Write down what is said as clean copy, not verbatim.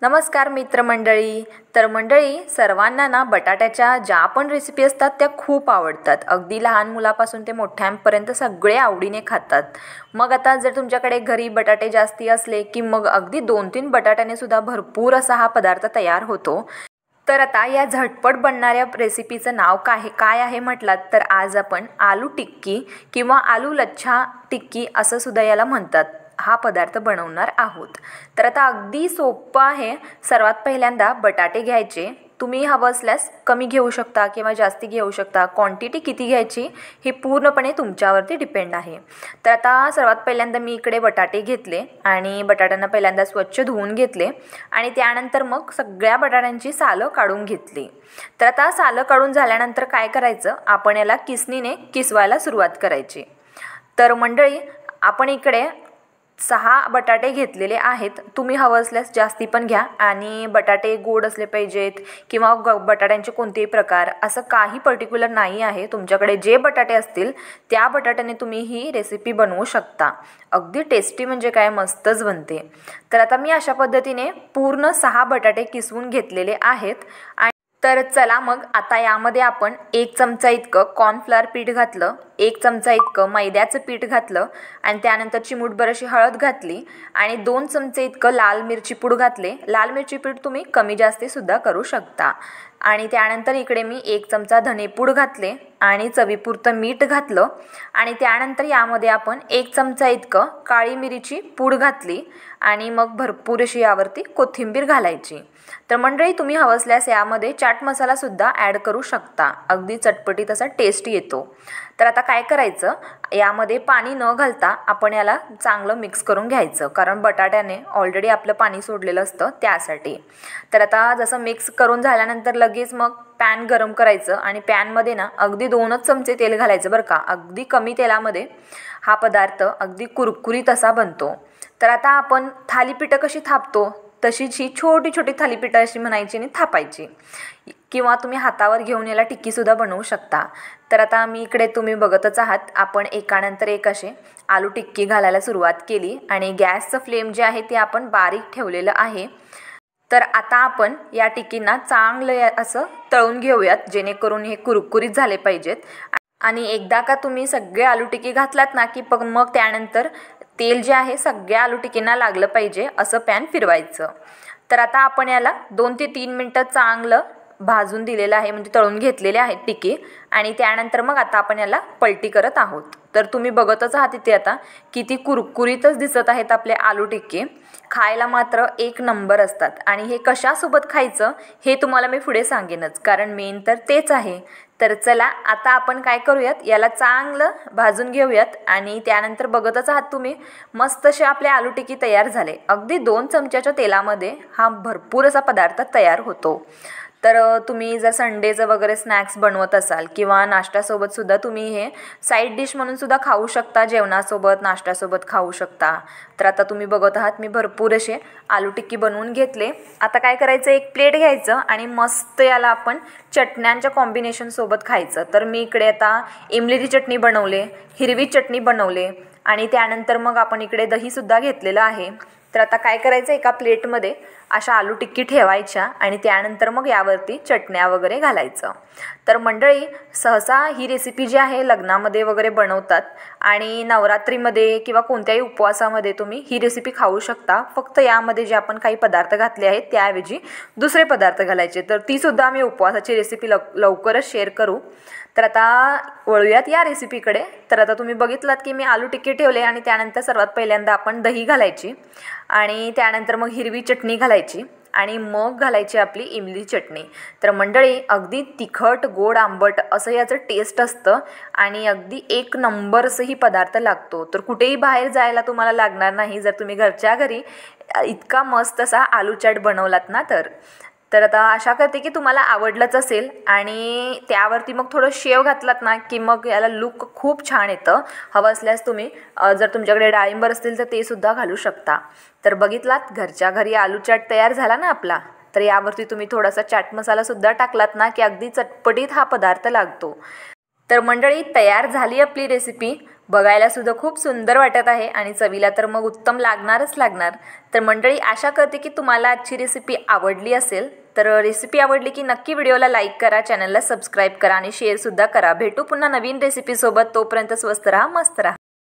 नमस्कार मित्रमंडळी. तर मंडळी, सर्वांना ना बटाट्याच्या ज्या पण रेसिपी असतात त्या खूप आवडतात. अगदी लहान मुलापासून ते मोठ्यांपर्यंत सगळे आवडीने खातात. मग आता जर तुमच्याकडे घरी बटाटे जास्ती असले की मग अगदी 2-3 बटाट्याने सुद्धा भरपूर असा हा पदार्थ तयार होतो. तर आता या झटपट बनणाऱ्या रेसिपीचं नाव काय आहे म्हटलात तर आज आपण आलू टिक्की किंवा आलू लच्छा टिक्की असं सुद्धा याला म्हणतात, हा पदार्थ बनवणार आहोत. तर आता अगदी सोपं आहे. सर्वात पहिल्यांदा बटाटे घ्यायचे. तुम्ही हवं असल्यास कमी घेऊ शकता किंवा जास्ती घेऊ शकता. क्वांटिटी किती घ्यायची हे पूर्णपणे तुमच्यावरती डिपेंड आहे. तर आता सर्वात पहिल्यांदा मी इकडे बटाटे घेतले आणि बटाट्यांना पहिल्यांदा स्वच्छ धुवून घेतले आणि त्यानंतर मग सगळ्या बटाट्यांची सालं काढून घेतली. तर आता सालं काढून झाल्यानंतर काय करायचं, आपण याला किसणीने किसवायला सुरुवात करायची. तर मंडळी, आपण इकडे 6 बटाटे घेतलेले आहेत. तुम्ही हवं असल्यास जास्ती पण घ्या आणि बटाटे गोड असले पाहिजेत किंवा बटाट्यांचे कोणतेही प्रकार असं काही पर्टिक्युलर नाही आहे. तुमच्याकडे जे बटाटे असतील त्या बटाट्याने तुम्ही ही रेसिपी बनवू शकता. अगदी टेस्टी म्हणजे काय, मस्तच बनते. तर आता मी अशा पद्धतीने पूर्ण 6 बटाटे किसवून घेतलेले आहेत. तर चला मग आता यामध्ये आपण 1 चमचा इतकं कॉर्नफ्लॉवर पीठ घातलं, 1 चमचा इतकं मैद्याचं पीठ घातलं आणि त्यानंतर चिमूटभर अशी हळद घातली आणि 2 चमचे इतकं लाल मिरची पूड घातले. लाल मिरची पूड तुम्ही कमी जास्ती सुद्धा करू शकता. आणि त्यानंतर इकडे मी 1 चमचा धनेपूड घातले आणि चवीपुरतं मीठ घातलं आणि त्यानंतर यामध्ये आपण 1 चमचा इतकं काळी मिरीची पूड घातली आणि मग भरपूर अशी यावरती कोथिंबीर घालायची. तर मंडळी, तुम्ही हवं असल्यास यामध्ये चाट मसालासुद्धा ॲड करू शकता. अगदी चटपटीत असा टेस्ट येतो. तर आता काय करायचं, यामध्ये पाणी न घालता आपण याला चांगलं मिक्स करून घ्यायचं, कारण बटाट्याने ऑलरेडी आपलं पाणी सोडलेलं असतं त्यासाठी. तर आता जसं मिक्स करून झाल्यानंतर लगेच मग पॅन गरम करायचं आणि पॅनमध्ये ना अगदी 2च चमचे तेल घालायचं बरं का. अगदी कमी तेलामध्ये हा पदार्थ अगदी कुरकुरीत असा बनतो. तर आता आपण थालीपीठं कशी थापतो तशीच ही छोटी छोटी थालीपीठं अशी म्हणायची आणि थापायची, किंवा तुम्ही हातावर घेऊन याला टिक्कीसुद्धा बनवू शकता. तर आता मी इकडे तुम्ही बघतच आहात, आपण एकानंतर एक असे आलू टिक्की घालायला सुरुवात केली आणि गॅसचं फ्लेम जे आहे ते आपण बारीक ठेवलेलं आहे. तर आता आपण या टिक्कींना चांगलं असं तळून घेऊयात, जेणेकरून हे कुरकुरीत झाले पाहिजेत. आणि एकदा का तुम्ही सगळे आलू टिक्की घातलात ना की मग त्यानंतर तेल जे आहे सगळ्या आलू टिक्कींना लागलं पाहिजे असं पॅन फिरवायचं. तर आता आपण याला 2 ते 3 मिनटं चांगलं भाजून दिलेलं आहे, म्हणजे तळून घेतलेले आहेत टिक्की. आणि त्यानंतर मग आता आपण याला पलटी करत आहोत. तर तुम्ही बघतच आहात इथे आता किती कुरकुरीतच दिसत आहेत आपले आलू टिक्की. खायला मात्र एक नंबर असतात. आणि हे कशासोबत खायचं हे तुम्हाला मी पुढे सांगेनच, कारण मेन तर तेच आहे. तर चला आता आपण काय करूयात, याला चांगलं भाजून घेऊयात आणि त्यानंतर बघतच आहात तुम्ही मस्त असे आपले आलू टिक्की तयार झाले. अगदी 2 चमच्याच्या तेलामध्ये हा भरपूर असा पदार्थ तयार होतो. तर तुम्ही जर संडेचं वगैरे स्नॅक्स बनवत असाल किंवा नाश्त्यासोबतसुद्धा तुम्ही हे साईड डिश म्हणूनसुद्धा खाऊ शकता, जेवणासोबत नाश्त्यासोबत खाऊ शकता. तर आता तुम्ही बघत आहात मी भरपूर असे आलू टिक्की बनवून घेतले. आता काय करायचं, एक प्लेट घ्यायचं आणि मस्त याला आपण चटण्यांच्या कॉम्बिनेशनसोबत खायचं. तर मी इकडे आता इमलीची चटणी बनवले, हिरवी चटणी बनवले आणि त्यानंतर मग आपण इकडे दहीसुद्धा घेतलेलं आहे. तर आता काय करायचं, एका प्लेटमध्ये अशा आलू टिक्की ठेवायच्या आणि त्यानंतर मग यावरती चटण्या वगैरे घालायचं. तर मंडळी, सहसा ही रेसिपी जी आहे लग्नामध्ये वगैरे बनवतात आणि नवरात्रीमध्ये किंवा कोणत्याही उपवासामध्ये तुम्ही ही रेसिपी खाऊ शकता. फक्त यामध्ये जे आपण काही पदार्थ घातले आहेत त्याऐवजी दुसरे पदार्थ घालायचे. तर तीसुद्धा आम्ही उपवासाची रेसिपी लवकरच शेअर करू. तर आता वळूयात या रेसिपीकडे. तर आता तुम्ही बघितलात की मी आलू टिक्की ठेवले आणि त्यानंतर सर्वात पहिल्यांदा आपण दही घालायची आणि त्यानंतर मग हिरवी चटणी घालायची आणि मग घालायची आपली इमली चटणी. तर मंडळी, अगदी तिखट गोड आंबट असं याचं टेस्ट असतं आणि अगदी एक नंबर असंही पदार्थ लागतो. तर कुठेही बाहेर जायला तुम्हाला लागणार नाही जर तुम्ही घरच्या घरी इतका मस्त असा आलू चाट बनवलात ना तर. तर आता आशा करते की तुम्हाला आवडलंच असेल आणि त्यावरती मग थोडं शेव घातलात ना की मग याला लुक खूप छान येतं. हवं असल्यास तुम्ही जर तुमच्याकडे डाळिंबर असतील तर ते सुद्धा घालू शकता. तर बघितलात, घरच्या घरी आलू चाट तयार झाला ना आपला. तर यावरती तुम्ही थोडासा चाट मसालासुद्धा टाकलात ना की अगदी चटपटीत हा पदार्थ लागतो. तर मंडळी, तयार झाली आपली रेसिपी. बघायला सुद्धा खूप सुंदर वाटत आहे आणि चवीला तर मग उत्तम लागणार. तर मंडळी, आशा करते की तुम्हाला आजची रेसिपी आवडली असेल. तर रेसिपी आवडली की नक्की व्हिडिओला लाईक करा, चॅनलला सबस्क्राईब करा आणि शेअरसुद्धा करा. भेटू पुन्हा नवीन रेसिपीसोबत. तोपर्यंत स्वस्त राहा, मस्त राहा.